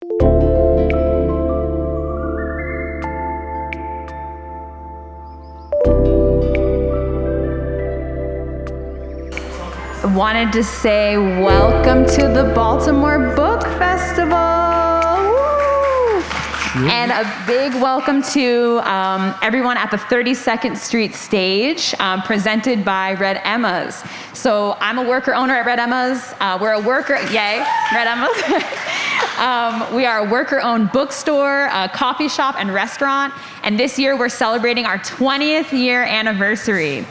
Wanted to say welcome to the Baltimore Book Festival. Woo! And a big welcome to everyone at the 32nd Street stage, presented by Red Emma's. So I'm a worker owner at Red Emma's. We're a worker, yay, Red Emma's. We are a worker-owned bookstore, a coffee shop, and restaurant. And this year we're celebrating our 20th year anniversary.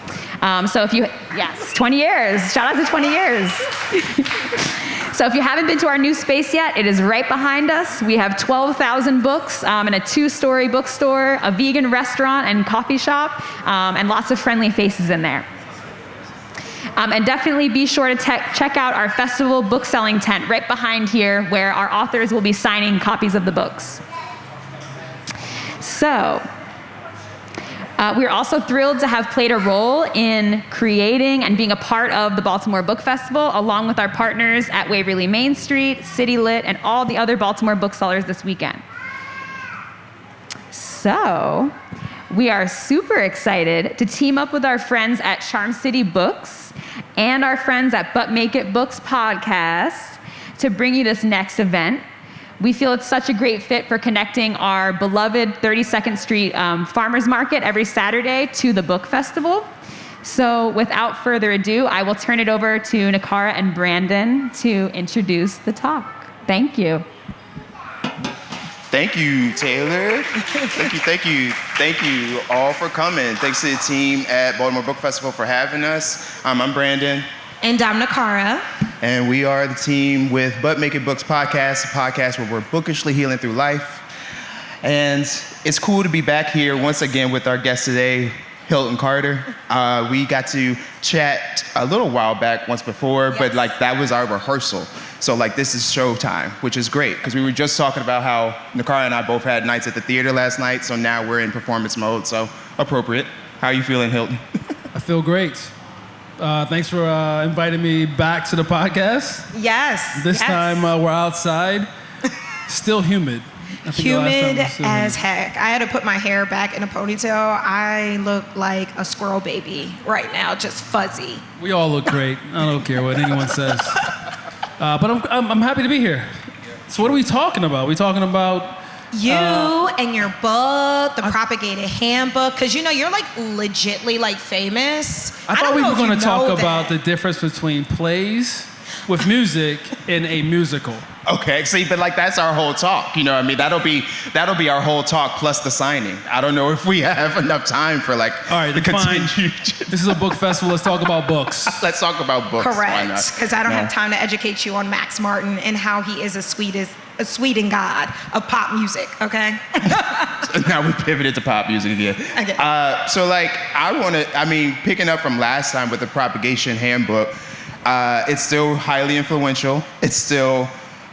So if you, yes, 20 years. Shout out to 20 years. So if you haven't been to our new space yet, it is right behind us. We have 12,000 books and a 2-story bookstore, a vegan restaurant and coffee shop, and lots of friendly faces in there. And definitely be sure to check out our festival book selling tent right behind here, where our authors will be signing copies of the books. So, we're also thrilled to have played a role in creating and being a part of the Baltimore Book Festival, along with our partners at Waverly Main Street, City Lit, and all the other Baltimore booksellers this weekend. So, we are super excited to team up with our friends at Charm City Books and our friends at But Make It Books podcast to bring you this next event. We feel it's such a great fit for connecting our beloved 32nd Street Farmers Market every Saturday to the book festival. So without further ado, I will turn it over to Niccara and Brandon to introduce the talk. Thank you. Thank you, Taylor. Thank you all for coming. Thanks to the team at Baltimore Book Festival for having us. I'm Brandon. And I'm Niccara. And we are the team with But Make It Books podcast, a podcast where we're bookishly healing through life. And it's cool to be back here once again with our guest today, Hilton Carter. We got to chat a little while back once before, yes. But that was our rehearsal. So this is showtime, which is great, because we were just talking about how Niccara and I both had nights at the theater last night, so now we're in performance mode, so appropriate. How are you feeling, Hilton? I feel great. Thanks for inviting me back to the podcast. Yes. This time we're outside. Still humid. Humid as heck. I had to put my hair back in a ponytail. I look like a squirrel baby right now, just fuzzy. We all look great. I don't care what anyone says. But I'm happy to be here. So what are we talking about? We're talking about you and your book, the Propagation Handbook, because you're legitly famous. I thought we were going to talk about the difference between plays with music and a musical. Okay, see, but that's our whole talk. You know what I mean? That'll be our whole talk plus the signing. I don't know if we have enough time for all right, the continued. This is a book festival. Let's talk about books. Let's talk about books. Correct, because I don't have time to educate you on Max Martin and how he is a Sweden god of pop music, okay? Now we pivoted to pop music again. Okay. So picking up from last time with the Propagation Handbook, it's still highly influential. It's still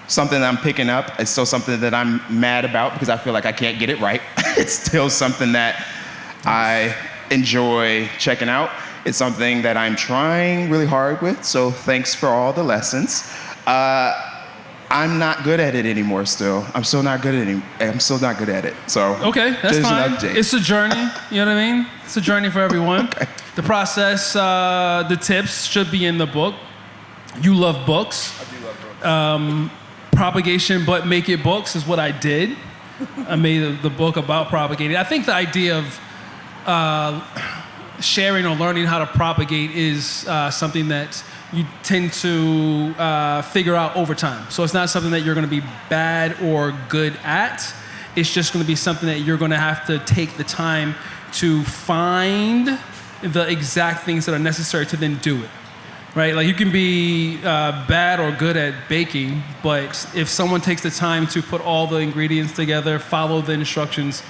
something that I'm picking up. It's still something that I'm mad about because I feel like I can't get it right. It's still something that I enjoy checking out. It's something that I'm trying really hard with, so thanks for all the lessons. I'm not good at it anymore still. I'm still not good at it. So okay, that's fine. It's a journey, you know what I mean? It's a journey for everyone. Okay. The process, the tips should be in the book. You love books. I do love books. Propagation, but make it books is what I did. I made the book about propagating. I think the idea of sharing or learning how to propagate is something that you tend to figure out over time. So it's not something that you're going to be bad or good at. It's just going to be something that you're going to have to take the time to find the exact things that are necessary to then do it. Right? You can be bad or good at baking, but if someone takes the time to put all the ingredients together, follow the instructions,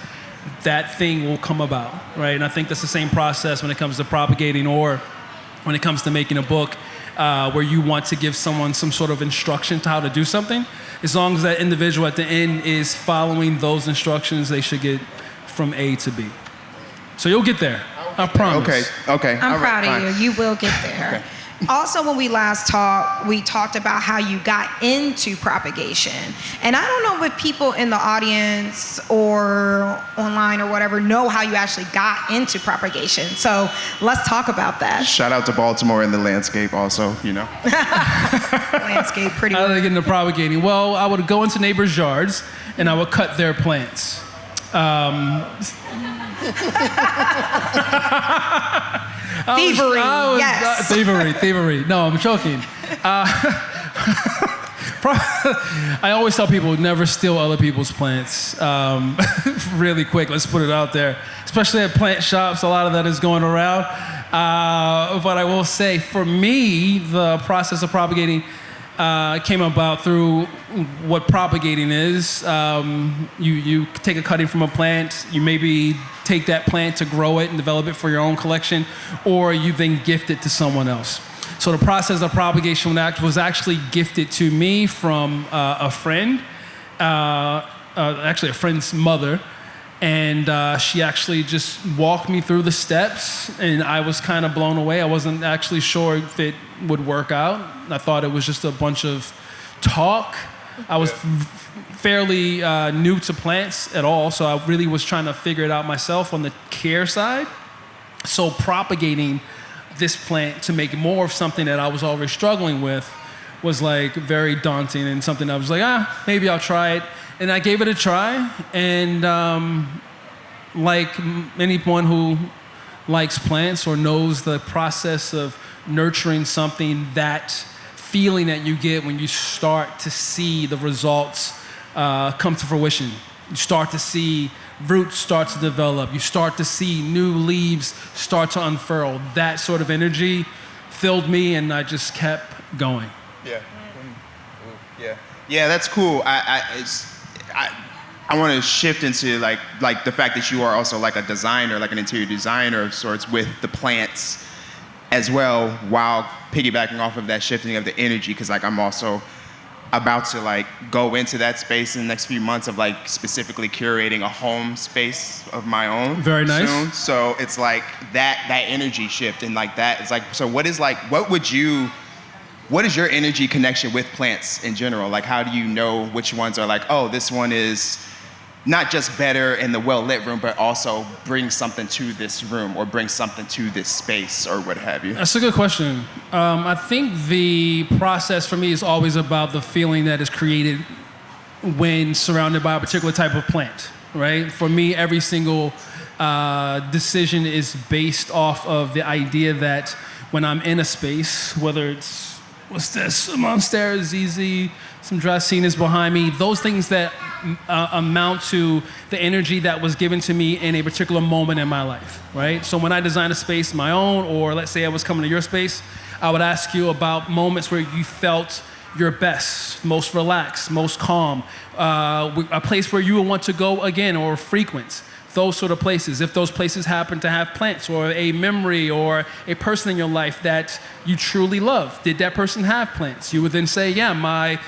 that thing will come about, right? And I think that's the same process when it comes to propagating or when it comes to making a book, where you want to give someone some sort of instruction to how to do something. As long as that individual at the end is following those instructions, they should get from A to B. So you'll get there, I promise. Okay. I'm proud of you. You will get there. Okay. Also, when we last talked, we talked about how you got into propagation. And I don't know if people in the audience or online or whatever know how you actually got into propagation. So let's talk about that. Shout out to Baltimore and the landscape also, you know. Landscape, pretty How did I good. get into propagating? Well, I would go into neighbors' yards and I would cut their plants. Thievery, yes. Thievery. No, I'm joking. I always tell people never steal other people's plants. Really quick, let's put it out there. Especially at plant shops, a lot of that is going around. But I will say, for me, the process of propagating came about through what propagating is. You take a cutting from a plant, you maybe take that plant to grow it and develop it for your own collection, or you then gift it to someone else. So the process of propagation was actually gifted to me from a friend, actually a friend's mother, and she actually just walked me through the steps, and I was kind of blown away. I wasn't actually sure if it would work out. I thought it was just a bunch of talk. I was fairly new to plants at all, so I really was trying to figure it out myself on the care side. So propagating this plant to make more of something that I was already struggling with was like very daunting, and something I was like, maybe I'll try it. And I gave it a try, and like anyone who likes plants or knows the process of nurturing something, that feeling that you get when you start to see the results come to fruition. You start to see roots start to develop. You start to see new leaves start to unfurl. That sort of energy filled me, and I just kept going. Yeah. Yeah, that's cool. I want to shift into like the fact that you are also like a designer, like an interior designer of sorts with the plants as well, while piggybacking off of that shifting of the energy, because like I'm also about to like go into that space in the next few months of like specifically curating a home space of my own. Very nice. Soon. So it's like that energy shift, and like that, it's like, so what is your energy connection with plants in general? Like, how do you know which ones are like, oh, this one is not just better in the well-lit room, but also brings something to this room or brings something to this space or what have you? That's a good question. I think the process for me is always about the feeling that is created when surrounded by a particular type of plant, right? For me, every single decision is based off of the idea that when I'm in a space, whether it's, what's this, Monstera, ZZ, some Dracaenas behind me, those things that amount to the energy that was given to me in a particular moment in my life, right? So when I design a space my own, or let's say I was coming to your space, I would ask you about moments where you felt your best, most relaxed, most calm, a place where you would want to go again or frequent. Those sort of places. If those places happen to have plants or a memory or a person in your life that you truly love, did that person have plants? You would then say, yeah, my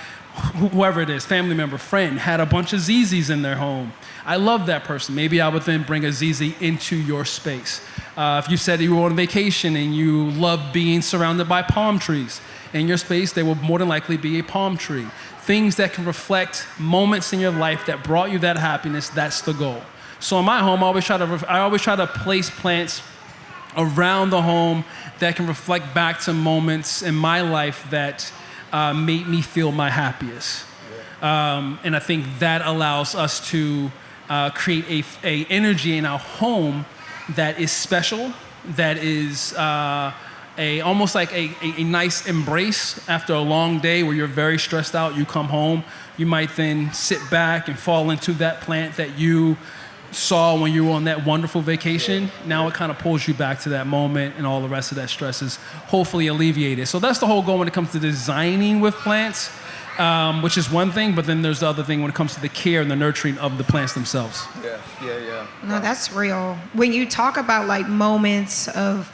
whoever it is, family member, friend, had a bunch of ZZs in their home. I love that person. Maybe I would then bring a ZZ into your space. If you said you were on vacation and you loved being surrounded by palm trees, in your space, there will more than likely be a palm tree. Things that can reflect moments in your life that brought you that happiness, that's the goal. So in my home, I always try to place plants around the home that can reflect back to moments in my life that made me feel my happiest. And I think that allows us to create a energy in our home that is special, that is almost like a nice embrace after a long day where you're very stressed out. You come home, you might then sit back and fall into that plant that you saw when you were on that wonderful vacation. Now it kind of pulls you back to that moment, and all the rest of that stress is hopefully alleviated. So that's the whole goal when it comes to designing with plants, which is one thing, but then there's the other thing when it comes to the care and the nurturing of the plants themselves. Yeah. No, that's real. When you talk about like moments of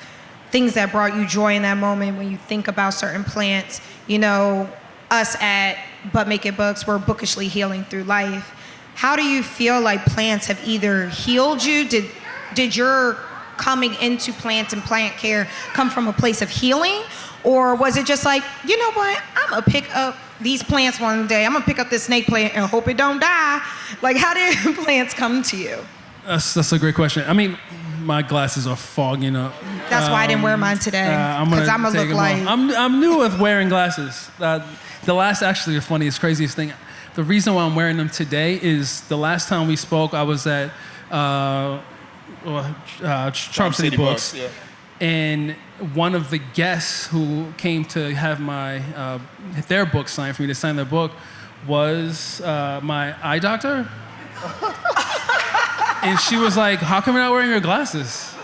things that brought you joy in that moment, when you think about certain plants, you know, us at But Make It Books, we're bookishly healing through life. How do you feel like plants have either healed you? Did your coming into plants and plant care come from a place of healing? Or was it just like, you know what, I'm gonna pick up these plants one day. I'm gonna pick up this snake plant and hope it don't die. Like, how did plants come to you? That's a great question. I mean, my glasses are fogging up. That's why I didn't wear mine today. Because I'm gonna look like... I'm new with wearing glasses. The funniest, craziest thing. The reason why I'm wearing them today is the last time we spoke, I was at Charm City Books. Yeah. And one of the guests who came to have their book signed for me to sign their book was my eye doctor. And she was like, "How come you're not wearing your glasses?"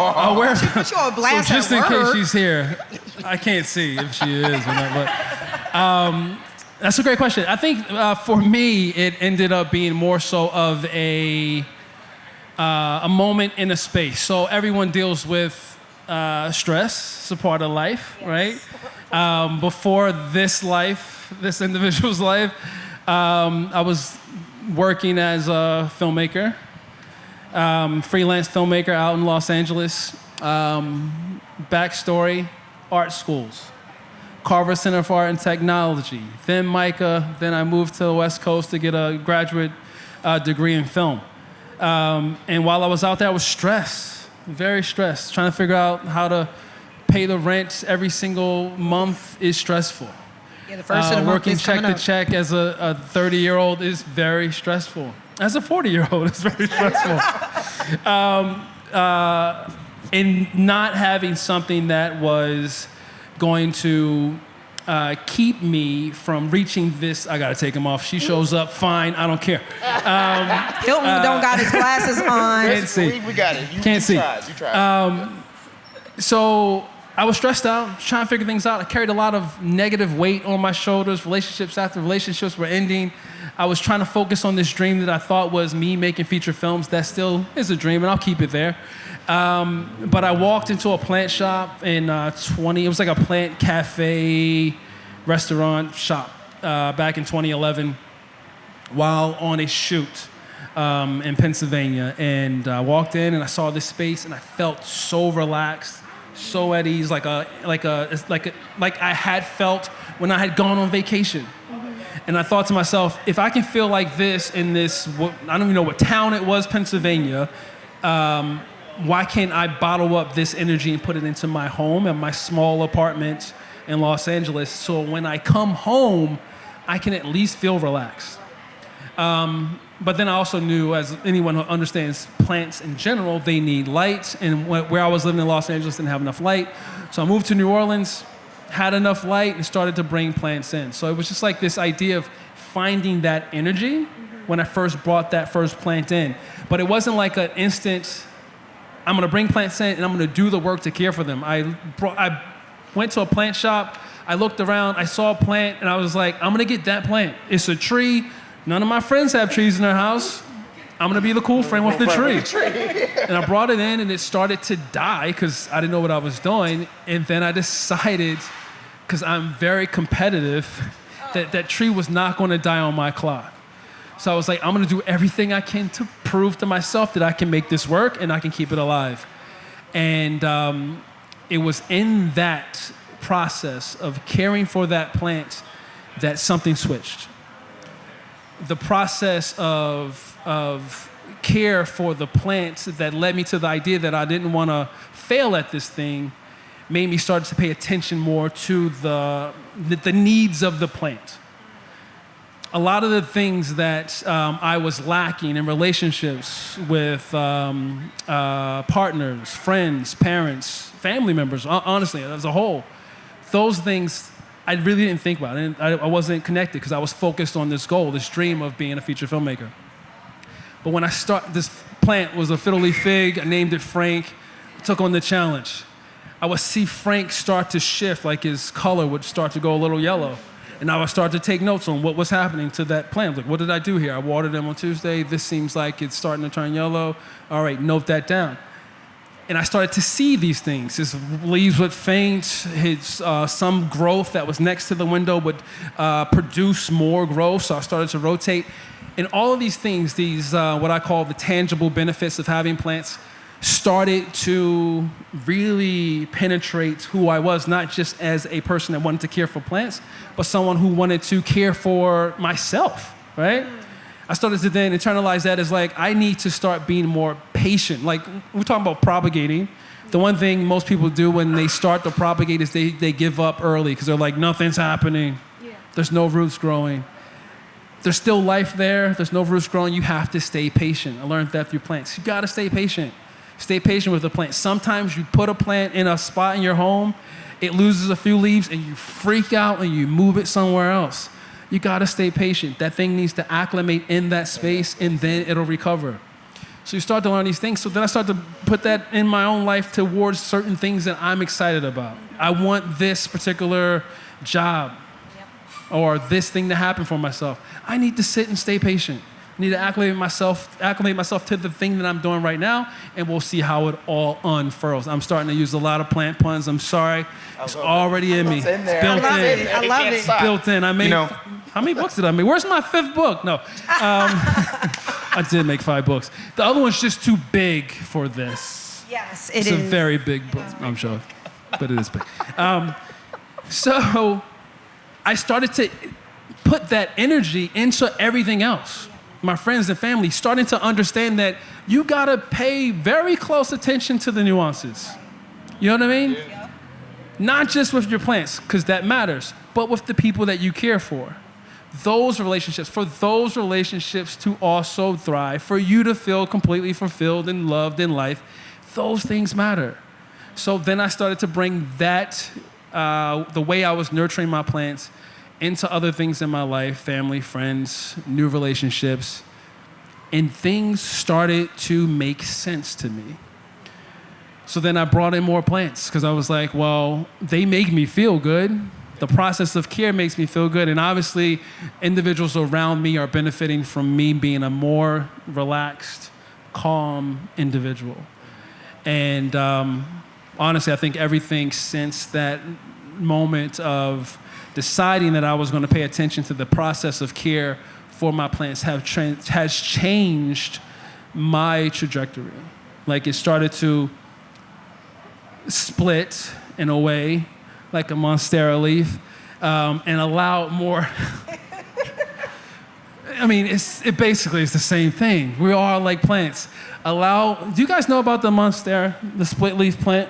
I'll wear them. Put you on blast so just in at case work. she's here, I can't see if she is or not. But that's a great question. I think for me, it ended up being more so of a moment in a space. So everyone deals with stress. It's a part of life, right? Before this individual's life, I was working as a filmmaker, freelance filmmaker out in Los Angeles. Backstory, art schools. Carver Center for Art and Technology, then MICA, then I moved to the West Coast to get a graduate degree in film. And while I was out there, I was stressed, very stressed. Trying to figure out how to pay the rent every single month is stressful. Yeah, the first of the month working is check coming to up. check as a 30-year-old is very stressful. As a 40-year-old, it's very stressful. And not having something that was going to keep me from reaching this. I gotta take him off. She shows up, fine, I don't care. Hilton don't got his glasses on. Can't see. We got it. You tried. So I was stressed out, trying to figure things out. I carried a lot of negative weight on my shoulders. Relationships after relationships were ending. I was trying to focus on this dream that I thought was me making feature films. That still is a dream, and I'll keep it there. But I walked into a plant shop in it was like a plant cafe restaurant shop back in 2011 while on a shoot in Pennsylvania. And I walked in and I saw this space and I felt so relaxed, so at ease, like I had felt when I had gone on vacation. And I thought to myself, if I can feel like this in this, I don't even know what town it was, Pennsylvania, why can't I bottle up this energy and put it into my home and my small apartment in Los Angeles so when I come home, I can at least feel relaxed. But then I also knew, as anyone who understands plants in general, they need light. And where I was living in Los Angeles didn't have enough light. So I moved to New Orleans, had enough light, and started to bring plants in. So it was just like this idea of finding that energy when I first brought that first plant in. But it wasn't like an instant, I'm gonna bring plants in and I'm gonna do the work to care for them. I went to a plant shop, I looked around, I saw a plant, and I was like, I'm gonna get that plant. It's a tree. None of my friends have trees in their house. I'm gonna be the cool friend with the tree. And I brought it in and it started to die because I didn't know what I was doing. And then I decided, because I'm very competitive, that tree was not gonna die on my clock. So I was like, I'm gonna do everything I can to prove to myself that I can make this work and I can keep it alive. And it was in that process of caring for that plant that something switched. The process of care for the plants that led me to the idea that I didn't want to fail at this thing made me start to pay attention more to the needs of the plant. A lot of the things that I was lacking in relationships with partners, friends, parents, family members, honestly, as a whole, those things I really didn't think about it. I wasn't connected because I was focused on this goal, this dream of being a feature filmmaker. But when this plant was a fiddle leaf fig, I named it Frank, took on the challenge. I would see Frank start to shift, like his color would start to go a little yellow. And I would start to take notes on what was happening to that plant. Like, what did I do here? I watered them on Tuesday. This seems like it's starting to turn yellow. All right, note that down. And I started to see these things. His leaves would faint. Some growth that was next to the window would produce more growth. So I started to rotate. And all of these things, these what I call the tangible benefits of having plants, started to really penetrate who I was, not just as a person that wanted to care for plants, but someone who wanted to care for myself, right? I started to then internalize that as like, I need to start being more patient. Like, we're talking about propagating. The one thing most people do when they start to propagate is they give up early because they're like, nothing's happening. Yeah. There's no roots growing. There's still life there. There's no roots growing. You have to stay patient. I learned that through plants. You got to stay patient. Stay patient with the plant. Sometimes you put a plant in a spot in your home, it loses a few leaves, and you freak out and you move it somewhere else. You got to stay patient. That thing needs to acclimate in that space, and then it'll recover. So you start to learn these things. So then I start to put that in my own life towards certain things that I'm excited about. I want this particular job or this thing to happen for myself. I need to sit and stay patient. I need to acclimate myself to the thing that I'm doing right now, and we'll see how it all unfurls. I'm starting to use a lot of plant puns. I'm sorry. It's already in me. It's built in. I love it. Built in. I made, how many books did I make? Where's my 5th book? No. I did make 5 books. The other one's just too big for this. Yes, it's a very big book, I'm sure, but it is big. So I started to put that energy into everything else. My friends and family starting to understand that you gotta pay very close attention to the nuances. You know what I mean? Yeah. Not just with your plants, because that matters, but with the people that you care for. Those relationships, for those relationships to also thrive, for you to feel completely fulfilled and loved in life, those things matter. So then I started to bring that, the way I was nurturing my plants, into other things in my life, family, friends, new relationships, and things started to make sense to me. So then I brought in more plants because I was like, well, they make me feel good. The process of care makes me feel good, and obviously individuals around me are benefiting from me being a more relaxed, calm individual. And honestly, I think everything since that moment of deciding that I was going to pay attention to the process of care for my plants has changed my trajectory. Like, it started to split in a way, like a monstera leaf, and allow more. I mean, it basically is the same thing. We are like plants. Do you guys know about the monstera, the split leaf plant?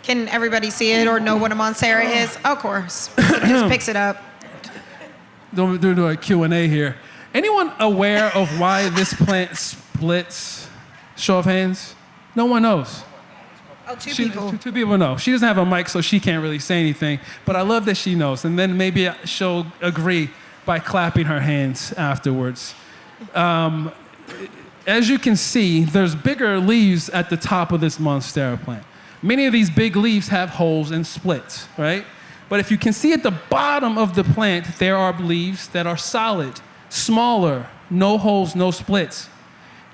Can everybody see it or know what a monstera is? Of course. It just picks it up. Don't do a Q&A here. Anyone aware of why this plant splits? Show of hands. No one knows. Oh, two people. Two people know. She doesn't have a mic, so she can't really say anything. But I love that she knows. And then maybe she'll agree by clapping her hands afterwards. As you can see, there's bigger leaves at the top of this monstera plant. Many of these big leaves have holes and splits, right? But if you can see at the bottom of the plant, there are leaves that are solid, smaller, no holes, no splits.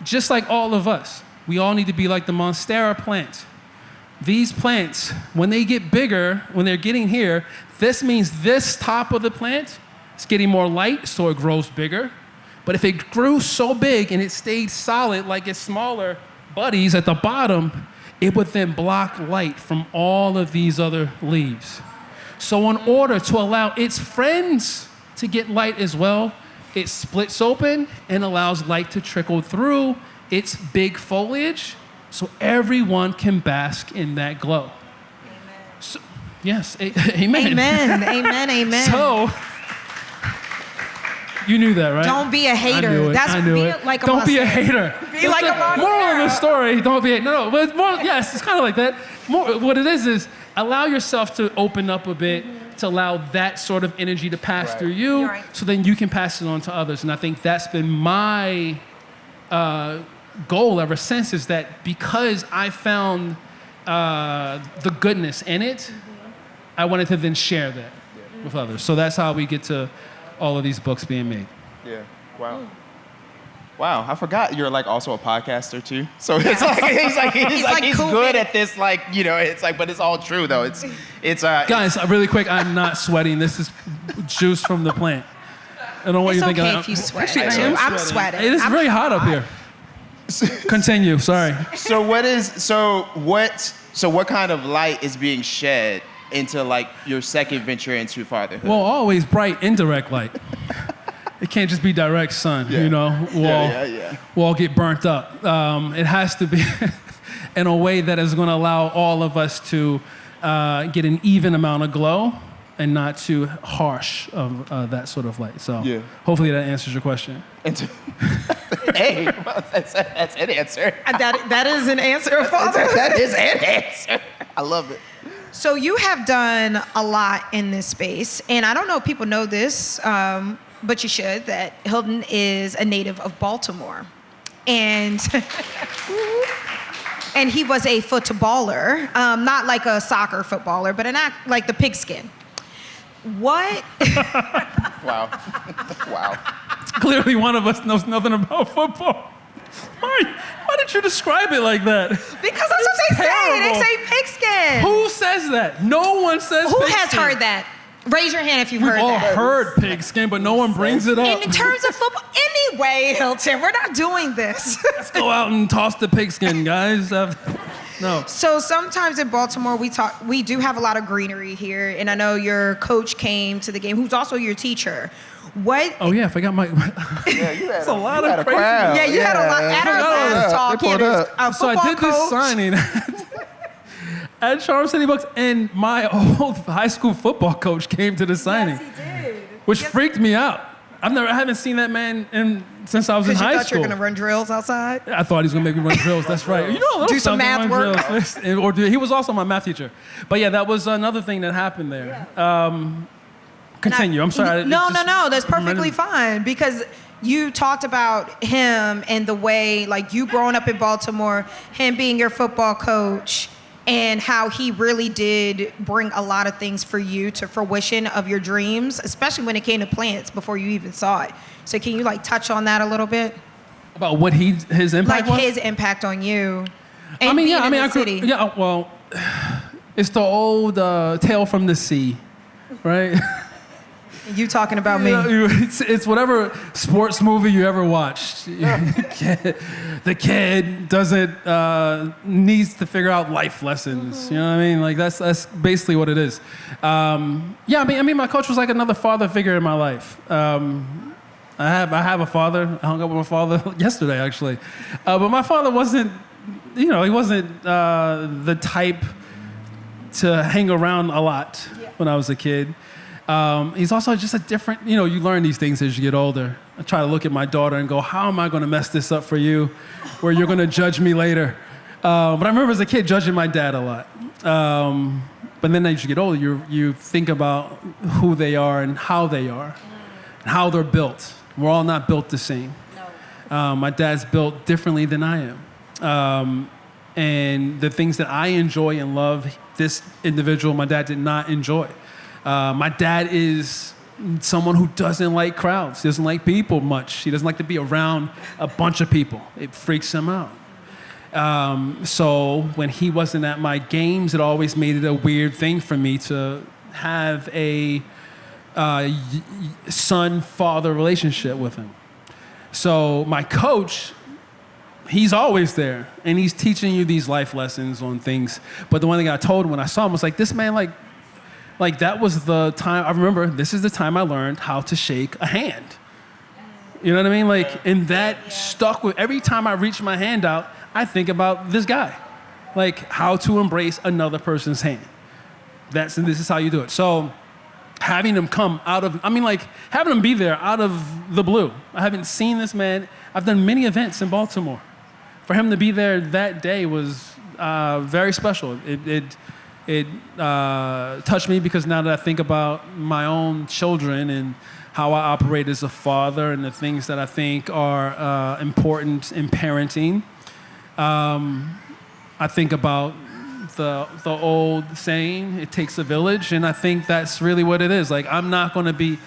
Just like all of us, we all need to be like the monstera plant. These plants, when they get bigger, when they're getting here, this means this top of the plant is getting more light, so it grows bigger. But if it grew so big and it stayed solid like its smaller buddies at the bottom, it would then block light from all of these other leaves. So in order to allow its friends to get light as well, it splits open and allows light to trickle through its big foliage so everyone can bask in that glow. Amen. So, yes, amen. Amen, amen, amen. So, you knew that, right? Don't be a hater. I knew it. Like a don't be a hater. Be like a monster. Moral of the story, don't be a hater. No, but more, yes, it's kind of like that. More, what it is allow yourself to open up a bit, to allow that sort of energy to pass through you, so then you can pass it on to others. And I think that's been my goal ever since, is that because I found the goodness in it, I wanted to then share that with others. So that's how we get to all of these books being made. Yeah. Wow. Wow, I forgot you're like also a podcaster too. So it's like he's cool good at this, like, you know, it's like, but it's all true though. It's guys, really quick, I'm not sweating. This is juice from the plant. I don't know what you think. It's okay if you sweat. Actually, I'm sweating. It is very hot up here. Continue. Sorry. So what kind of light is being shed into like your second venture into fatherhood? Well, always bright, indirect light. It can't just be direct sun, you know. We'll all get burnt up. It has to be in a way that is going to allow all of us to get an even amount of glow and not too harsh of that sort of light. So hopefully that answers your question. Hey, that's an answer. That is an answer, Father. That is an answer. I love it. So you have done a lot in this space, and I don't know if people know this, but you should, that Hilton is a native of Baltimore. And and he was a footballer, not like a soccer footballer, but like the pigskin. What? Wow. Clearly one of us knows nothing about football. Why did you describe it like that? Because that's what they say. They say pigskin. Who says that? No one says Who pigskin. has heard that? Raise your hand if you've heard We've all that. heard pigskin, but no one brings it up. In terms of football, anyway, Hilton, we're not doing this. Let's go out and toss the pigskin, guys. No. So sometimes in Baltimore, we do have a lot of greenery here, and I know your coach came to the game, who's also your teacher. What? Oh yeah, I forgot my. Yeah, you had a lot of crazy. crowd. Yeah, you had a lot. At our last talk, They pulled up. a So I football did this coach. signing at Charm City Books, and my old high school football coach came to the signing, which freaked me out. I haven't seen that man since I was in high Because you thought school. you were gonna run drills outside. I thought he was gonna make me run drills. That's right. You know, a little Do some something, math run work. drills. He was also my math teacher. But yeah, that was another thing that happened there. Continue. I'm sorry. No. That's perfectly fine, because you talked about him and the way, like, you growing up in Baltimore, him being your football coach, and how he really did bring a lot of things for you to fruition of your dreams, especially when it came to plants before you even saw it. So can you like touch on that a little bit? About what his impact Like was? his impact on you. And I mean, being yeah, in I the grew, city. yeah. Well, it's the old tale from the sea, right? You talking about me. It's whatever sports movie you ever watched. The kid doesn't needs to figure out life lessons. You know what I mean? Like that's basically what it is. Yeah, I mean, my coach was like another father figure in my life. I have a father. I hung up with my father yesterday, actually. But my father wasn't, he wasn't the type to hang around a lot when I was a kid. He's also just a different, you learn these things as you get older. I try to look at my daughter and go, how am I going to mess this up for you where you're going to judge me later? But I remember as a kid judging my dad a lot. But then as you get older, you think about who they are and how they are and how they're built. We're all not built the same. No. My dad's built differently than I am. And the things that I enjoy and love, this individual, my dad did not enjoy. My dad is someone who doesn't like crowds. He doesn't like people much. He doesn't like to be around a bunch of people. It freaks him out. So when he wasn't at my games, it always made it a weird thing for me to have a son-father relationship with him. So my coach, he's always there, and he's teaching you these life lessons on things. But the one thing I told him when I saw him was like, this man, like that was the time, I remember, this is the time I learned how to shake a hand. You know what I mean? And that stuck with, every time I reach my hand out, I think about this guy. Like, how to embrace another person's hand. This is how you do it. So, having him come out of, having him be there out of the blue. I haven't seen this man. I've done many events in Baltimore. For him to be there that day was very special. It touched me because now that I think about my own children and how I operate as a father and the things that I think are important in parenting, I think about the old saying, it takes a village, and I think that's really what it is. Like, I'm not going to be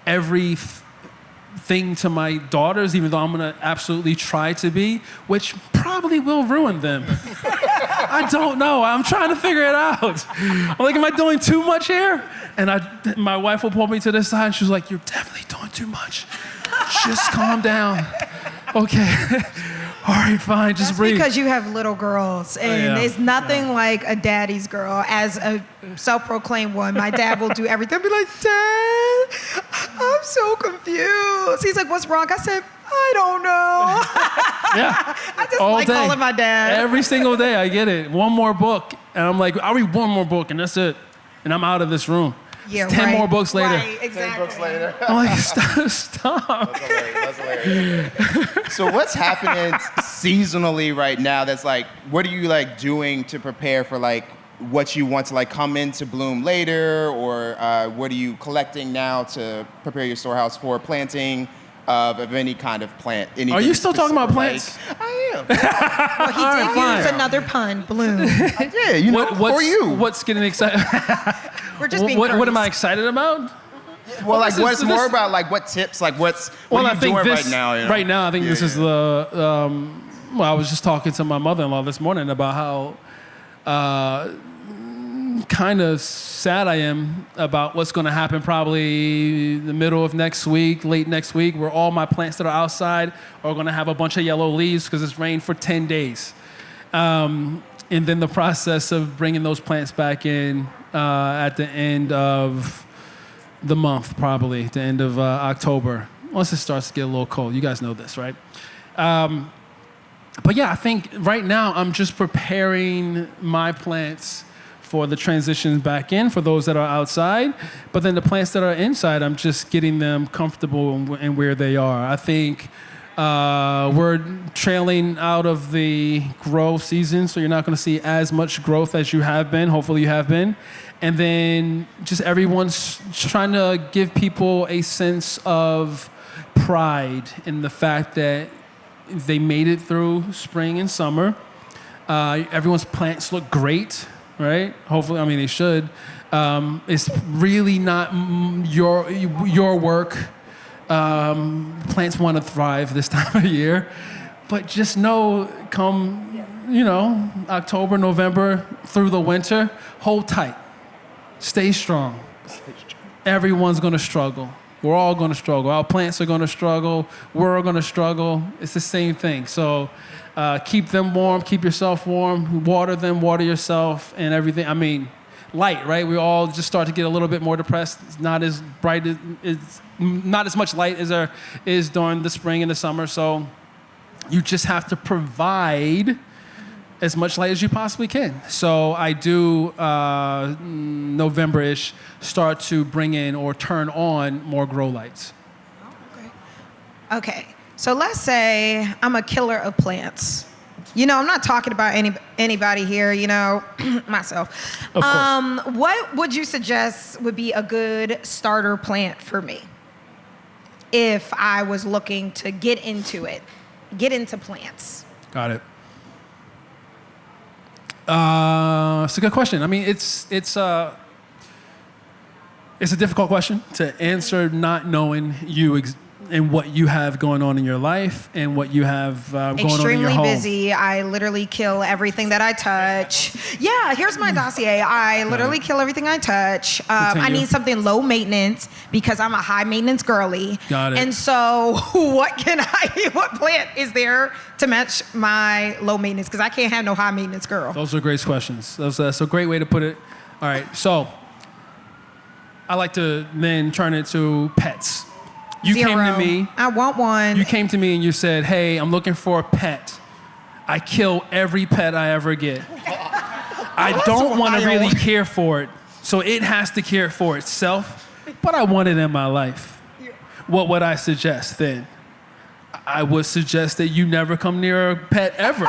everything to my daughters, even though I'm going to absolutely try to be, which probably will ruin them. I don't know. I'm trying to figure it out. I'm like, am I doing too much here? And my wife will pull me to the side, and she's like, you're definitely doing too much. Just calm down. Okay. All right, fine, just That's breathe. because you have little girls, and Yeah. it's nothing like a daddy's girl. As a self-proclaimed one, my dad will do everything. I'll be like, Dad, I'm so confused. He's like, what's wrong? I said, I don't know. Yeah. I just All like day. calling my dad. Every single day, I get it. One more book, and I'm like, I'll read one more book, and that's it. And I'm out of this room. Yeah, 10 right. more books later. Right, exactly. 10 books later. I'm like, stop. That's hilarious. So what's happening seasonally right now that's like, what are you like doing to prepare for like what you want to like come into bloom later, or what are you collecting now to prepare your storehouse for planting of any kind of plant? Are you still talking about plants? I am. Well, he did fine. use another pun, bloom. Yeah, you know, for you. What's getting excited? We're just being what am courteous. I excited about? Well, like, this is- what's this- more about like what tips, like what Well, are I you think doing this, right now? You know? Right now, I think Yeah, this is yeah. the. Well, I was just talking to my mother-in-law this morning about how kind of sad I am about what's going to happen probably the middle of next week, late next week, where all my plants that are outside are going to have a bunch of yellow leaves because it's rained for 10 days. And then the process of bringing those plants back in at the end of the month, probably, the end of October, once it starts to get a little cold. You guys know this, right? But yeah, I think right now I'm just preparing my plants for the transition back in for those that are outside. But then the plants that are inside, I'm just getting them comfortable in where they are. I think we're trailing out of the grow season, so you're not going to see as much growth as you have been. Hopefully you have been. And then just everyone's trying to give people a sense of pride in the fact that they made it through spring and summer. Everyone's plants look great, right? Hopefully, I mean, they should. It's really not your work. Plants want to thrive this time of year. But just know, come, October, November, through the winter, hold tight. Stay strong. Everyone's going to struggle. We're all going to struggle. Our plants are going to struggle. We're all going to struggle. It's the same thing. So keep them warm. Keep yourself warm. Water them. Water yourself and everything. I mean, light, right? We all just start to get a little bit more depressed. It's not as bright. It's not as much light as there is during the spring and the summer. So you just have to provide as much light as you possibly can. So I do, November-ish, start to bring in or turn on more grow lights. Okay, so let's say I'm a killer of plants. I'm not talking about anybody here, myself. Of course. What would you suggest would be a good starter plant for me if I was looking to get into plants? Got it. It's a good question. I mean, it's a difficult question to answer, not knowing you and what you have going on in your life and what you have going on in your Extremely home. busy. I literally kill everything that I touch. Yeah, here's my dossier. I literally kill everything I touch. I Continue. need something low maintenance because I'm a high maintenance girly. Got it. And so, what plant is there to match my low maintenance? Because I can't have no high maintenance girl. Those are great questions. That's a great way to put it. All right, so I like to then turn it to pets. You came to Zero. me. I want one. You came to me and you said, "Hey, I'm looking for a pet. I kill every pet I ever get. I don't want to really care for it, so it has to care for itself, but I want it in my life." What would I suggest then? I would suggest that you never come near a pet ever.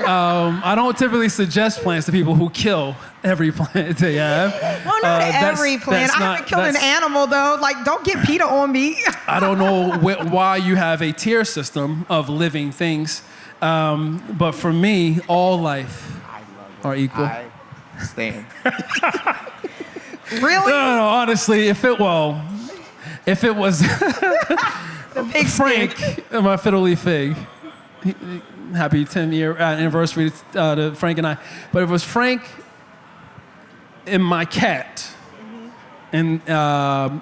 I don't typically suggest plants to people who kill every plant they have. Well, not every plant. I haven't killed an animal, though. Like, don't get PETA on me. I don't know why you have a tier system of living things, but for me, all life are equal. I stand. Really? No, honestly, if it was The pig Frank, stick. my fiddle leaf fig, happy 10-year anniversary to Frank and I, but if it was Frank and my cat, and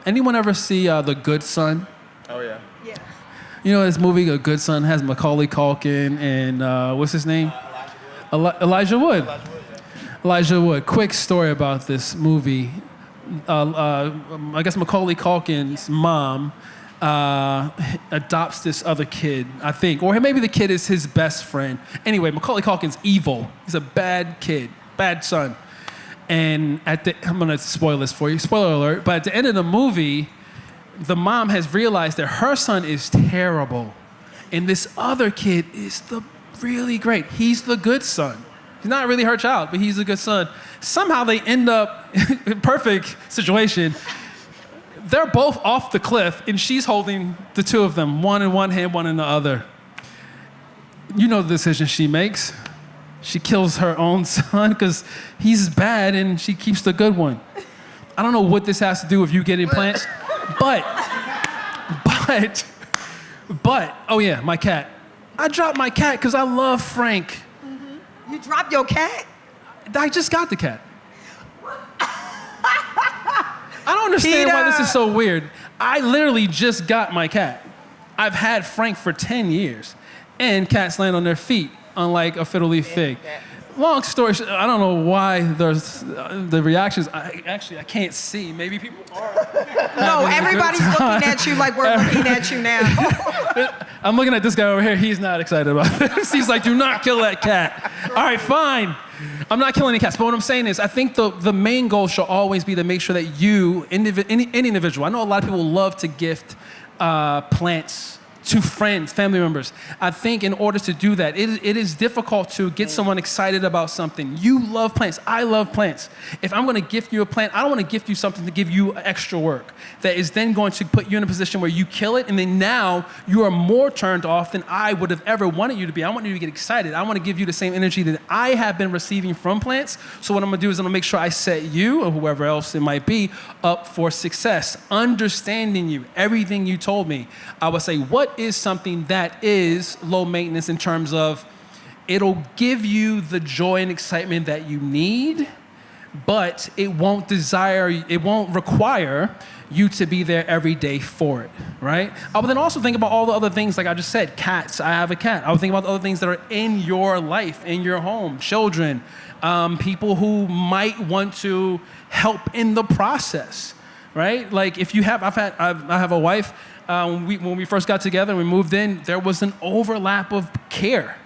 anyone ever see The Good Son? Oh yeah. Yeah. You know this movie, A Good Son, has Macaulay Culkin and what's his name? Elijah Wood. Elijah Wood. Quick story about this movie. I guess Macaulay Culkin's mom adopts this other kid, I think. Or maybe the kid is his best friend. Anyway, Macaulay Culkin's evil. He's a bad kid, bad son. And I'm going to spoil this for you. Spoiler alert. But at the end of the movie, the mom has realized that her son is terrible. And this other kid is the really great. He's the good son. He's not really her child, but he's a good son. Somehow they end up, perfect situation, they're both off the cliff, and she's holding the two of them, one in one hand, one in the other. You know the decision she makes. She kills her own son because he's bad, and she keeps the good one. I don't know what this has to do with you getting plants, but, oh yeah, my cat. I dropped my cat because I love Frank. You dropped your cat? I just got the cat. I don't understand why this is so weird. I literally just got my cat. I've had Frank for 10 years, and cats land on their feet, unlike a fiddle leaf fig. Long story short, I don't know why there's the reactions. I can't see. Maybe people are. No, everybody's looking at you like we're looking at you now. I'm looking at this guy over here. He's not excited about this. He's like, do not kill that cat. All right, fine. I'm not killing any cats. But what I'm saying is, I think the main goal should always be to make sure that you, any individual, I know a lot of people love to gift plants to friends, family members. I think in order to do that, it is difficult to get someone excited about something. You love plants. I love plants. If I'm going to gift you a plant, I don't want to gift you something to give you extra work that is then going to put you in a position where you kill it, and then now you are more turned off than I would have ever wanted you to be. I want you to get excited. I want to give you the same energy that I have been receiving from plants. So what I'm going to do is I'm going to make sure I set you, or whoever else it might be, up for success. Understanding you, everything you told me. I would say, what is something that is low maintenance in terms of it'll give you the joy and excitement that you need, but it won't require you to be there every day for it, right? I would then also think about all the other things, like I just said, cats. I have a cat. I would think about the other things that are in your life, in your home, children, people who might want to help in the process, right? Like if you have, I have a wife. When we first got together and we moved in, there was an overlap of care.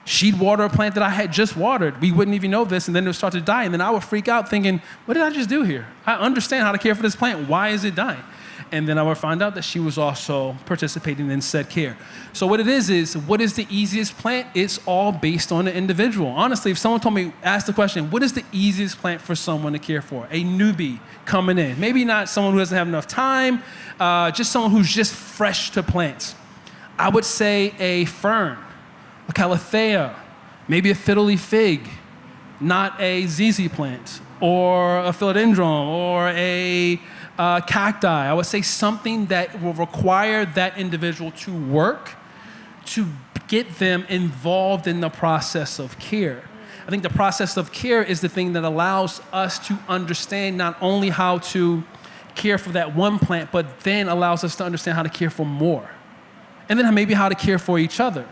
She'd water a plant that I had just watered. We wouldn't even know this, and then it would start to die. And then I would freak out thinking, what did I just do here? I understand how to care for this plant. Why is it dying? And then I would find out that she was also participating in said care. So what it is what is the easiest plant? It's all based on the individual. Honestly, if someone told me, ask the question, what is the easiest plant for someone to care for? A newbie coming in. Maybe not someone who doesn't have enough time, just someone who's just fresh to plants. I would say a fern, a calathea, maybe a fiddle leaf fig, not a ZZ plant, or a philodendron, or a cacti. I would say something that will require that individual to work to get them involved in the process of care. I think the process of care is the thing that allows us to understand not only how to care for that one plant, but then allows us to understand how to care for more. And then maybe how to care for each other.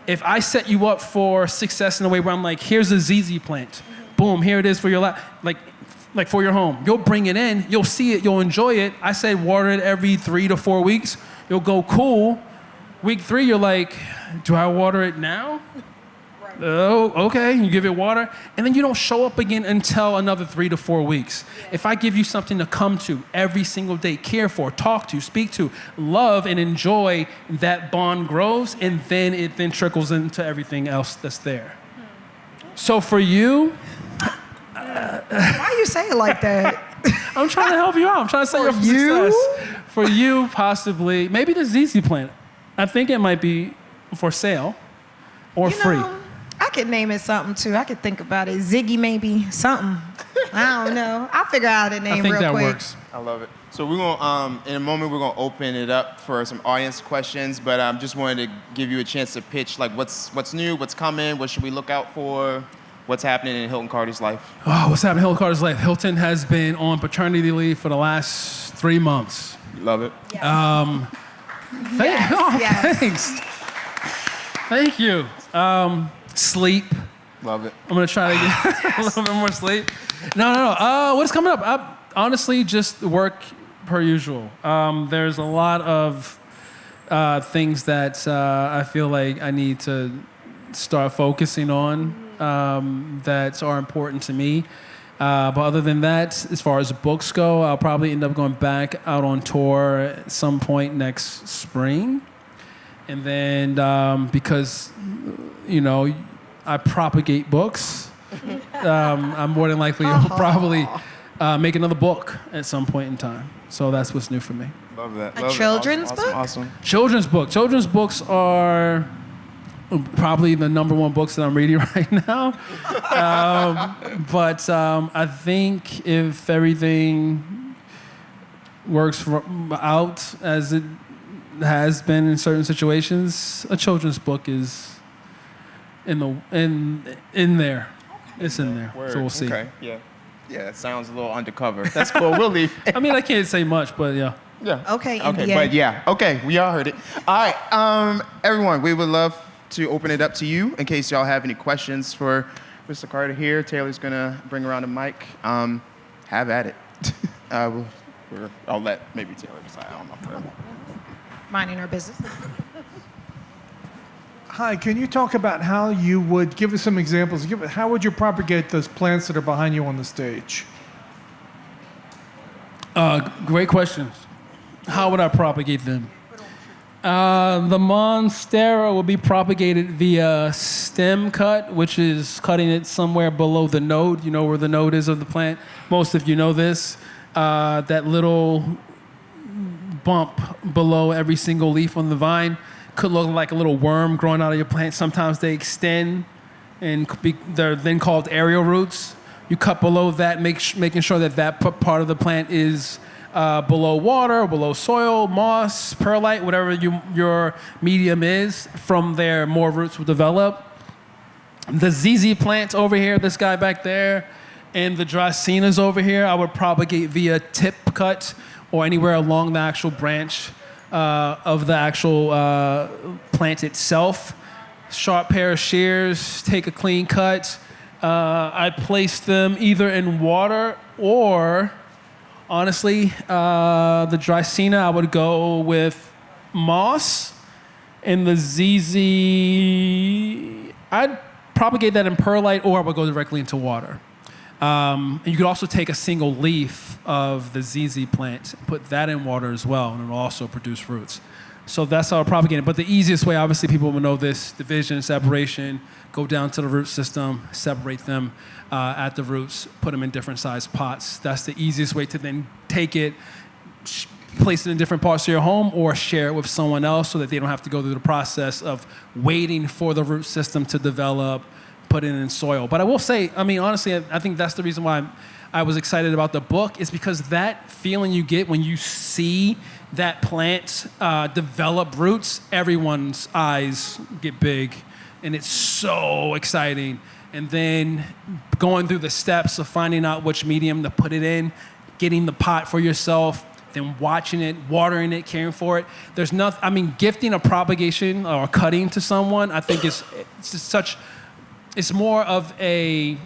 If I set you up for success in a way where I'm like, here's a ZZ plant, boom, here it is for your life, like for your home. You'll bring it in, you'll see it, you'll enjoy it. I say water it every 3 to 4 weeks. You'll go, cool. Week 3, you're like, do I water it now? Right. Oh, okay, you give it water. And then you don't show up again until another 3 to 4 weeks. Yeah. If I give you something to come to every single day, care for, talk to, speak to, love and enjoy, that bond grows, and then it then trickles into everything else that's there. So for you, why you say it like that? I'm trying to help you out. I'm trying to set you up for success. For you, possibly, maybe the ZZ plant. I think it might be for sale or free. I could name it something too. I could think about it. Ziggy maybe, something. I don't know. I'll figure out a name real quick. I think that works. I love it. So we're going to, in a moment, we're going to open it up for some audience questions, but I just wanted to give you a chance to pitch, like what's new, what's coming, what should we look out for? What's happening in Hilton Carter's life? Oh, what's happening in Hilton Carter's life? Hilton has been on paternity leave for the last 3 months. Love it. Yeah. Yes. Thanks. Thank you. Sleep. Love it. I'm gonna try to get a little bit more sleep. No. What's coming up? Honestly, just work per usual. There's a lot of things that I feel like I need to start focusing on that are important to me. But other than that, as far as books go, I'll probably end up going back out on tour at some point next spring. And then because, I propagate books, I'm more than likely to probably make another book at some point in time. So that's what's new for me. Love that. A children's book? Awesome. Children's books are probably the number one books that I'm reading right now. But I think if everything works out as it has been in certain situations, a children's book is in there. It's in there. Word. So we'll see. Okay. Yeah. Yeah, that sounds a little undercover. That's cool. We'll leave. I mean, I can't say much, but yeah. Yeah. Okay, Okay, India. but yeah. Okay, we all heard it. All right, everyone, we would love to open it up to you in case y'all have any questions for Mr. Carter here. Taylor's gonna bring around the mic. Have at it. I'll let maybe Taylor decide. I don't know. Minding our business. Hi, can you talk about how you would give us some examples? How would you propagate those plants that are behind you on the stage? Great questions. How would I propagate them? The Monstera will be propagated via stem cut, which is cutting it somewhere below the node. You know where the node is of the plant? Most of you know this. That little bump below every single leaf on the vine could look like a little worm growing out of your plant. Sometimes they extend, and they're then called aerial roots. You cut below that, making sure that part of the plant is below water, below soil, moss, perlite, whatever your medium is. From there, more roots will develop. The ZZ plants over here, this guy back there, and the Dracaenas over here, I would propagate via tip cut or anywhere along the actual branch of the actual plant itself. Sharp pair of shears, take a clean cut. I'd place them either in water or, honestly, the Dracaena, I would go with moss. And the ZZ, I'd propagate that in perlite, or I would go directly into water. And you could also take a single leaf of the ZZ plant, put that in water as well, and it'll also produce roots. So that's how I propagate it. But the easiest way, obviously, people will know this: division, separation, go down to the root system, separate them at the roots, put them in different sized pots. That's the easiest way to then take it, place it in different parts of your home, or share it with someone else so that they don't have to go through the process of waiting for the root system to develop, put it in soil. But I will say, I mean, honestly, I think that's the reason why I was excited about the book, is because that feeling you get when you see that plant develop roots, everyone's eyes get big, and it's so exciting. And then going through the steps of finding out which medium to put it in, getting the pot for yourself, then watching it, watering it, caring for it. There's nothing, I mean, gifting a propagation or cutting to someone, I think it's just such, it's more of a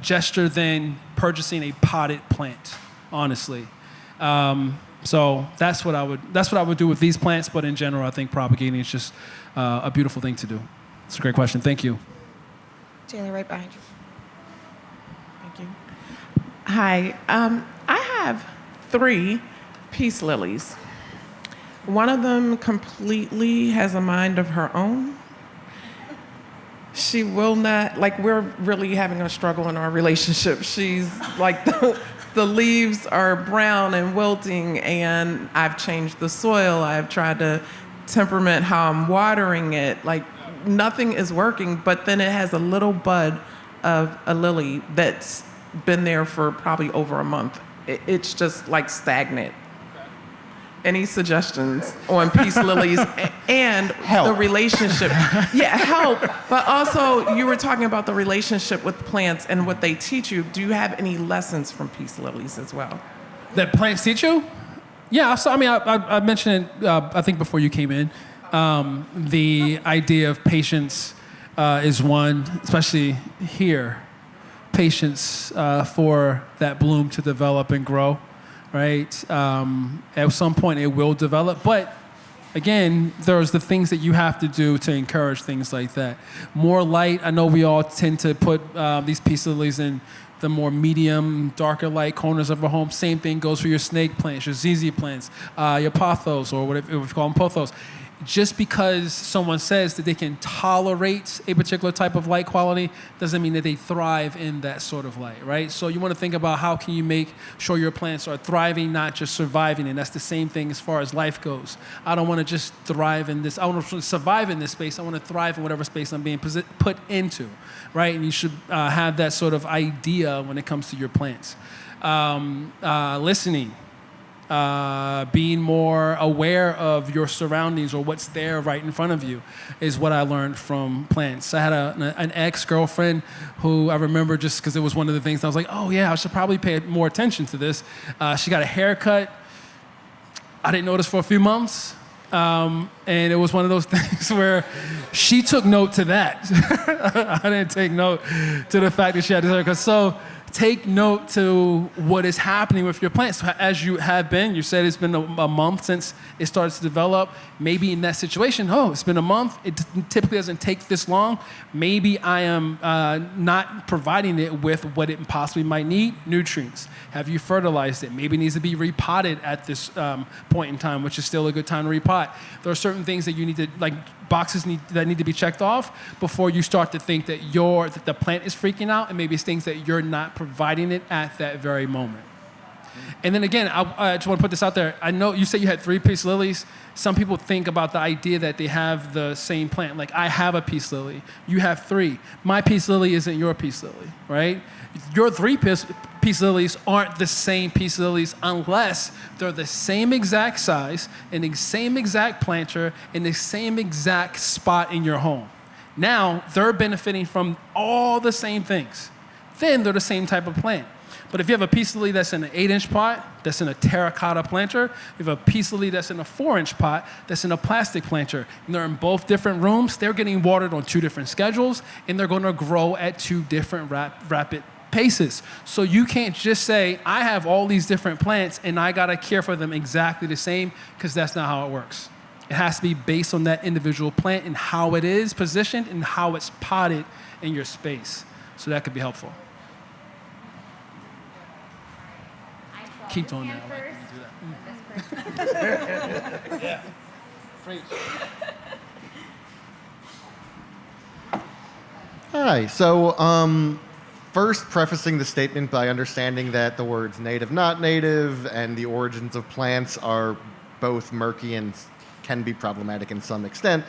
gesture than purchasing a potted plant, honestly. So that's what I would do with these plants. But in general, I think propagating is just a beautiful thing to do. It's a great question. Thank you. Taylor, right behind you. Thank you. Hi. I have 3 peace lilies. One of them completely has a mind of her own. She will not, like, we're really having a struggle in our relationship. She's like, the leaves are brown and wilting, and I've changed the soil. I've tried to temperament how I'm watering it. Like, nothing is working, but then it has a little bud of a lily that's been there for probably over a month. It's just like stagnant. Any suggestions on peace lilies and Help. the relationship? Yeah, help. But also, you were talking about the relationship with plants and what they teach you. Do you have any lessons from peace lilies as well? That plants teach you? Yeah, so I mean, I mentioned it, I think before you came in, the idea of patience is one, especially here, patience for that bloom to develop and grow, right? At some point it will develop, but again, there's the things that you have to do to encourage things like that. More light, I know we all tend to put these peace lilies in the more medium, darker light corners of our home. Same thing goes for your snake plants, your ZZ plants, your pothos, or whatever we call them, pothos. Just because someone says that they can tolerate a particular type of light quality doesn't mean that they thrive in that sort of light, right? So you want to think about how can you make sure your plants are thriving, not just surviving, and that's the same thing as far as life goes. I don't want to just thrive in this, I want to survive in this space, I want to thrive in whatever space I'm being put into, right? And you should have that sort of idea when it comes to your plants. Listening. Being more aware of your surroundings or what's there right in front of you is what I learned from plants. I had an ex-girlfriend who I remember just because it was one of the things I was like, oh yeah, I should probably pay more attention to this. She got a haircut. I didn't notice for a few months. And it was one of those things where she took note to that. I didn't take note to the fact that she had this haircut. So take note to what is happening with your plants. As you have been, you said it's been a month since it starts to develop. Maybe in that situation, oh, it's been a month. It typically doesn't take this long. Maybe I am not providing it with what it possibly might need, nutrients. Have you fertilized it? Maybe it needs to be repotted at this point in time, which is still a good time to repot. There are certain things that you need to, like boxes that need to be checked off before you start to think that the plant is freaking out, and maybe it's things that you're not providing it at that very moment. And then again, I just want to put this out there. I know you said you had 3 peace lilies. Some people think about the idea that they have the same plant. Like, I have a peace lily. You have 3. My peace lily isn't your peace lily, right? Your 3 peace lilies aren't the same peace lilies unless they're the same exact size, in the same exact planter, in the same exact spot in your home. Now, they're benefiting from all the same things. Then they're the same type of plant. But if you have a peace lily that's in an 8-inch pot, that's in a terracotta planter, you have a peace lily that's in a 4-inch pot, that's in a plastic planter, and they're in both different rooms, they're getting watered on 2 different schedules, and they're going to grow at 2 different rapid paces. So you can't just say, I have all these different plants and I got to care for them exactly the same, because that's not how it works. It has to be based on that individual plant and how it is positioned and how it's potted in your space. So that could be helpful. Keep doing that. I like when you do that. Yeah. Preach. Hi. So, first, prefacing the statement by understanding that the words native, not native, and the origins of plants are both murky and can be problematic in some extent.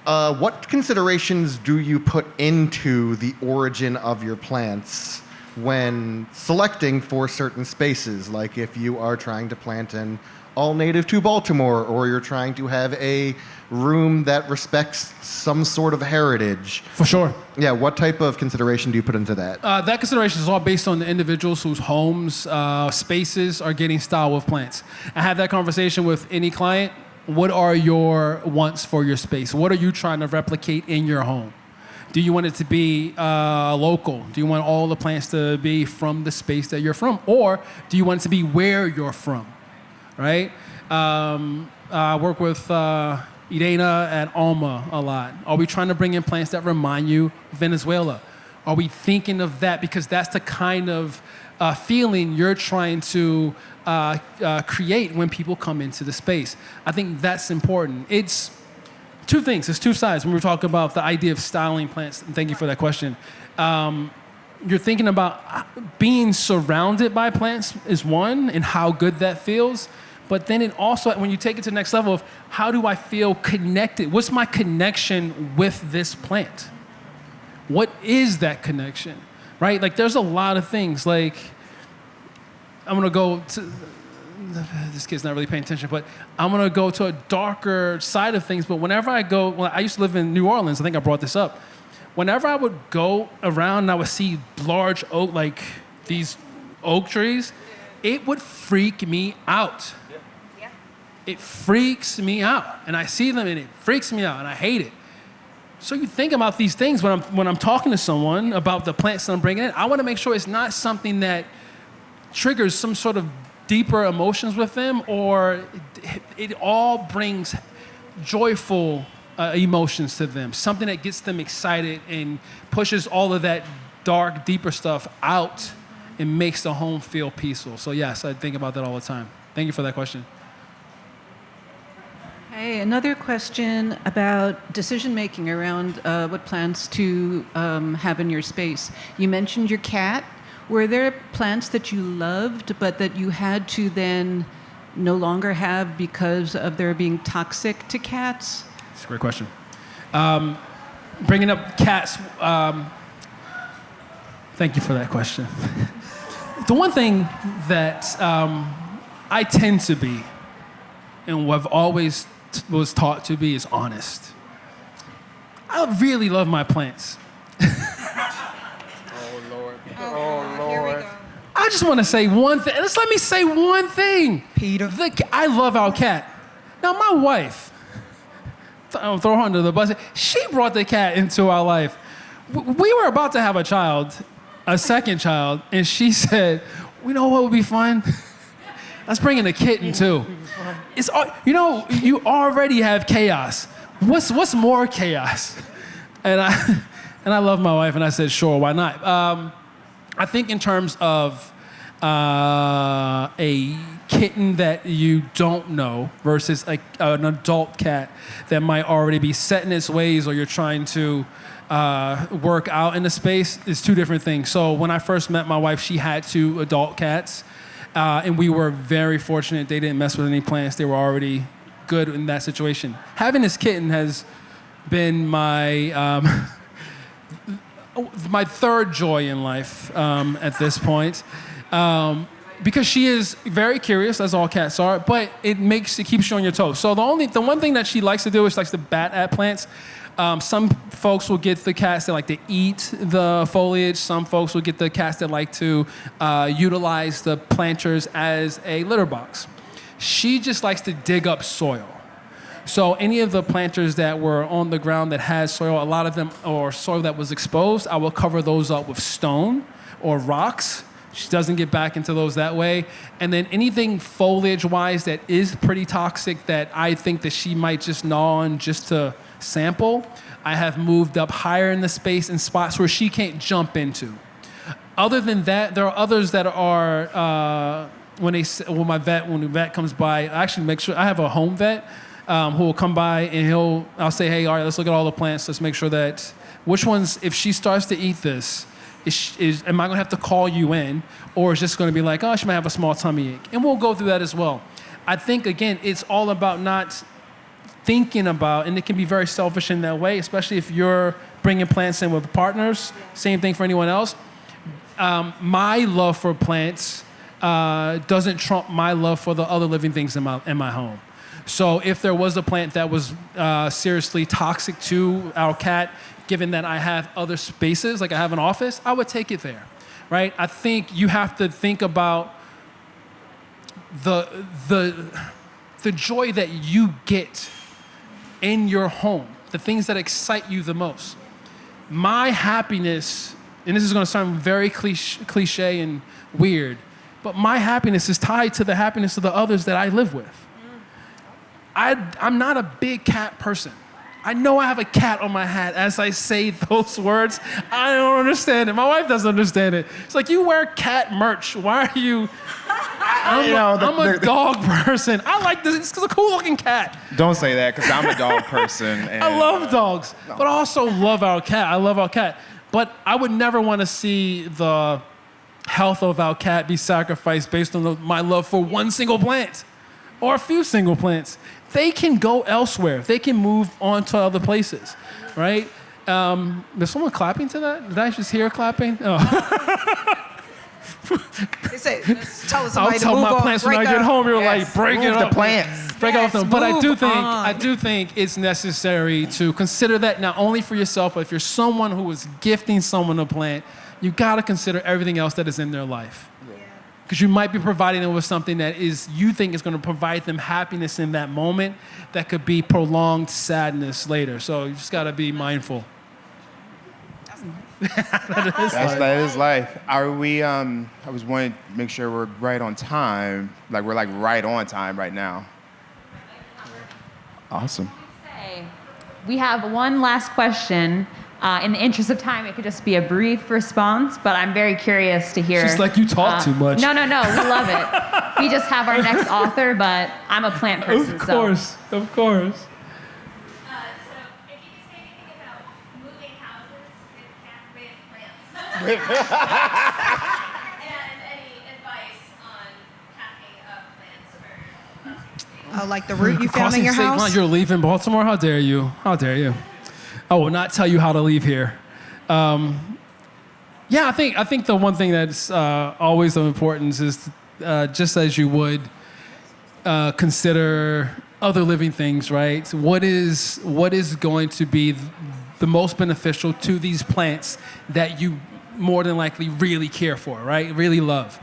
What considerations do you put into the origin of your plants when selecting for certain spaces? Like if you are trying to plant an all native to Baltimore, or you're trying to have a room that respects some sort of heritage. For sure. Yeah, what type of consideration do you put into that? That consideration is all based on the individuals whose homes, spaces are getting styled with plants. I have that conversation with any client. What are your wants for your space? What are you trying to replicate in your home? Do you want it to be local? Do you want all the plants to be from the space that you're from? Or do you want it to be where you're from, right? I work with Irena at Alma a lot. Are we trying to bring in plants that remind you of Venezuela? Are we thinking of that? Because that's the kind of feeling you're trying to create when people come into the space. I think that's important. It's 2 things. It's 2 sides. When we're talking about the idea of styling plants, and thank you for that question. You're thinking about being surrounded by plants is one, and how good that feels. But then it also, when you take it to the next level of how do I feel connected? What's my connection with this plant? What is that connection, right? Like there's a lot of things. Like I'm gonna go to, this kid's not really paying attention, but I'm gonna go to a darker side of things. But whenever I go, well, I used to live in New Orleans. I think I brought this up. Whenever I would go around and I would see large oak, like these oak trees, it would freak me out. it freaks me out. And I see them and it freaks me out and I hate it. So you think about these things when I'm talking to someone about the plants that I'm bringing in. I want to make sure it's not something that triggers some sort of deeper emotions with them, or it all brings joyful emotions to them, something that gets them excited and pushes all of that dark, deeper stuff out and makes the home feel peaceful. So yes, I think about that all the time. Thank you for that question. Hey, another question about decision-making around what plants to have in your space. You mentioned your cat. Were there plants that you loved but that you had to then no longer have because of their being toxic to cats? That's a great question. Bringing up cats, thank you for that question. The one thing that I tend to be, and what I've always was taught to be, is honest. I really love my plants. Here we go. I just want to say one thing. Just let me say one thing. Peter. I love our cat. Now, my wife, I'll throw her under the bus. She brought the cat into our life. We were about to have a second child, and she said, "You know what would be fun? Let's bring in a kitten too." It's, you already have chaos. What's more chaos? And I love my wife, and I said, "Sure, why not?" I think in terms of a kitten that you don't know versus an adult cat that might already be set in its ways, or you're trying to work out in the space, is two different things. So when I first met my wife, she had 2 adult cats, and we were very fortunate. They didn't mess with any plants. They were already good in that situation. Having this kitten has been my third joy in life at this point, because she is very curious, as all cats are, but it keeps you on your toes. So the one thing that she likes to do is she likes to bat at plants. Some folks will get the cats that like to eat the foliage. Some folks will get the cats that like to utilize the planters as a litter box. She just likes to dig up soil. So any of the planters that were on the ground that has soil, a lot of them, or soil that was exposed, I will cover those up with stone or rocks. She doesn't get back into those that way. And then anything foliage-wise that is pretty toxic that I think that she might just gnaw on just to sample, I have moved up higher in the space in spots where she can't jump into. Other than that, there are others that are, when the vet comes by, I actually make sure, I have a home vet, who will come by and I'll say, "Hey, all right, let's look at all the plants. Let's make sure that which ones, if she starts to eat this, am I gonna have to call you in, or is just gonna be like, oh, she might have a small tummy ache?" And we'll go through that as well. I think, again, it's all about not thinking about, and it can be very selfish in that way, especially if you're bringing plants in with partners. Same thing for anyone else. My love for plants doesn't trump my love for the other living things in my home. So if there was a plant that was seriously toxic to our cat, given that I have other spaces, like I have an office, I would take it there, right? I think you have to think about the joy that you get in your home, the things that excite you the most. My happiness, and this is going to sound very cliche and weird, but my happiness is tied to the happiness of the others that I live with. I'm not a big cat person. I know I have a cat on my hat as I say those words. I don't understand it. My wife doesn't understand it. It's like, you wear cat merch. Why are you? I'm a dog person. I like this. It's a cool looking cat. Don't say that, because I'm a dog person. And I love dogs, but I also love our cat. I love our cat. But I would never want to see the health of our cat be sacrificed based on my love for one single plant or a few single plants. They can go elsewhere. They can move on to other places, right? Is someone clapping to that? Did I just hear clapping? Oh. They say, tell us I'll tell my plants when I get home. You're like, break it up. the plants. Break off them. But I move do think it's necessary to consider that not only for yourself, but if you're someone who is gifting someone a plant, you got to consider everything else that is in their life. Because you might be providing them with something that you think is going to provide them happiness in that moment that could be prolonged sadness later. So you just got to be mindful. That is life. Are we, I was wanting to make sure we're right on time. Like, we're like right on time right now. Awesome. We have one last question. In the interest of time, it could just be a brief response, but I'm very curious to hear. It's just like you talk too much. No, we love it. We just have our next author, but I'm a plant person. Of course. So if you could say anything about moving houses with plants. And any advice on packing up plants for Like the route you found Crossing in your state house? line, you're leaving Baltimore? How dare you? How dare you? I will not tell you how to leave here. I think the one thing that's always of importance is just as you would consider other living things, right? So what is going to be the most beneficial to these plants that you more than likely really care for, right? Really love.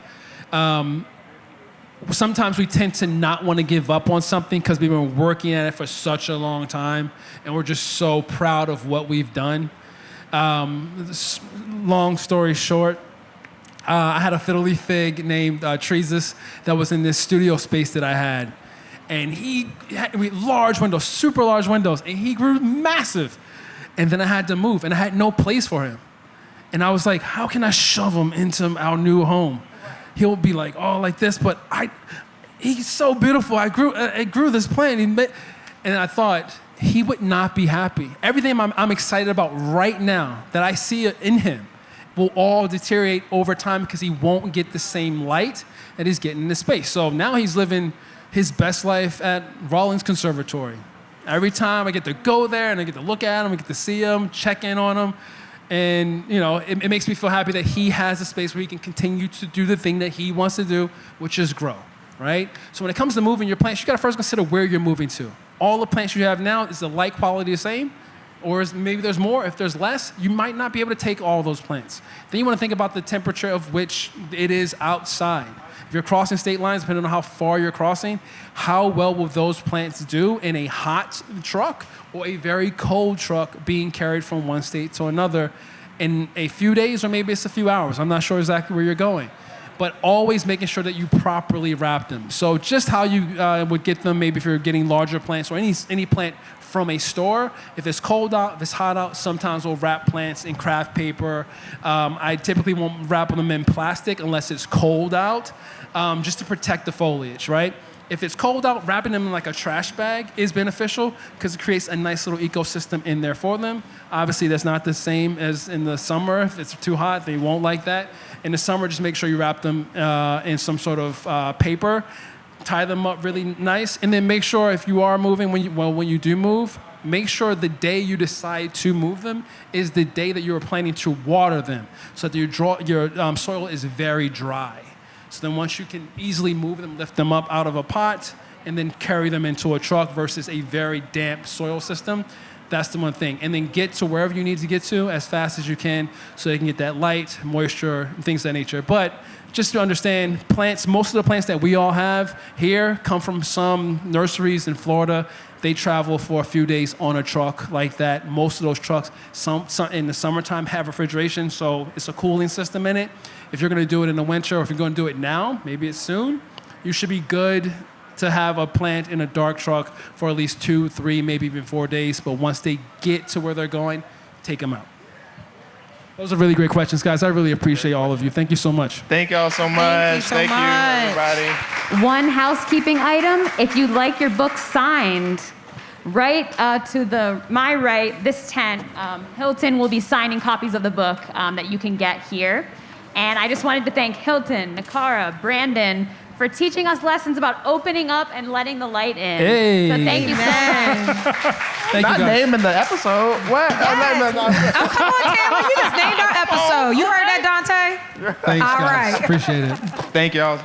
Sometimes we tend to not want to give up on something because we've been working at it for such a long time, and we're just so proud of what we've done. Long story short, I had a fiddle leaf fig named Treesus that was in this studio space that I had, and he had large windows, super large windows, and he grew massive. And then I had to move, and I had no place for him. And I was like, how can I shove him into our new home? He'll be like, oh, like this, but he's so beautiful. I grew this plant, and I thought he would not be happy. Everything I'm excited about right now that I see in him will all deteriorate over time because he won't get the same light that he's getting in the space. So now he's living his best life at Rollins Conservatory. Every time I get to go there and I get to look at him, I get to see him, check in on him. And, it makes me feel happy that he has a space where he can continue to do the thing that he wants to do, which is grow, right? So when it comes to moving your plants, you got to first consider where you're moving to. All the plants you have now, is the light quality the same? Or maybe there's more. If there's less, you might not be able to take all those plants. Then you want to think about the temperature of which it is outside. If you're crossing state lines, depending on how far you're crossing, how well will those plants do in a hot truck or a very cold truck being carried from one state to another in a few days, or maybe it's a few hours. I'm not sure exactly where you're going. But always making sure that you properly wrap them. So just how you would get them, maybe if you're getting larger plants or any plant from a store, if it's cold out, if it's hot out, sometimes we'll wrap plants in craft paper. I typically won't wrap them in plastic unless it's cold out, just to protect the foliage, right? If it's cold out, wrapping them in like a trash bag is beneficial because it creates a nice little ecosystem in there for them. Obviously, that's not the same as in the summer. If it's too hot, they won't like that. In the summer, just make sure you wrap them in some sort of paper, tie them up really nice, and then make sure if you are moving, when you do move, make sure the day you decide to move them is the day that you are planning to water them so that your soil is very dry. So then once you can easily move them, lift them up out of a pot, and then carry them into a truck versus a very damp soil system, that's the one thing. And then get to wherever you need to get to as fast as you can so they can get that light, moisture, and things of that nature. But just to understand, plants, most of the plants that we all have here come from some nurseries in Florida. They travel for a few days on a truck like that. Most of those trucks, some in the summertime, have refrigeration, so it's a cooling system in it. If you're going to do it in the winter, or if you're going to do it now, maybe it's soon, you should be good to have a plant in a dark truck for at least 2, 3, maybe even 4 days. But once they get to where they're going, take them out. Those are really great questions, guys. I really appreciate all of you. Thank you so much. Thank y'all so much. Thank you, everybody. One housekeeping item: if you'd like your book signed, right to my right, this tent, Hilton will be signing copies of the book that you can get here. And I just wanted to thank Hilton, Niccara, Brandon for teaching us lessons about opening up and letting the light in. Hey. So thank you so much. Thank Not you, guys. naming the episode. What? Yes. Oh, come on, Tamara. You just named our episode. You heard that, Dante? Thanks, All guys. right. Appreciate it. Thank y'all.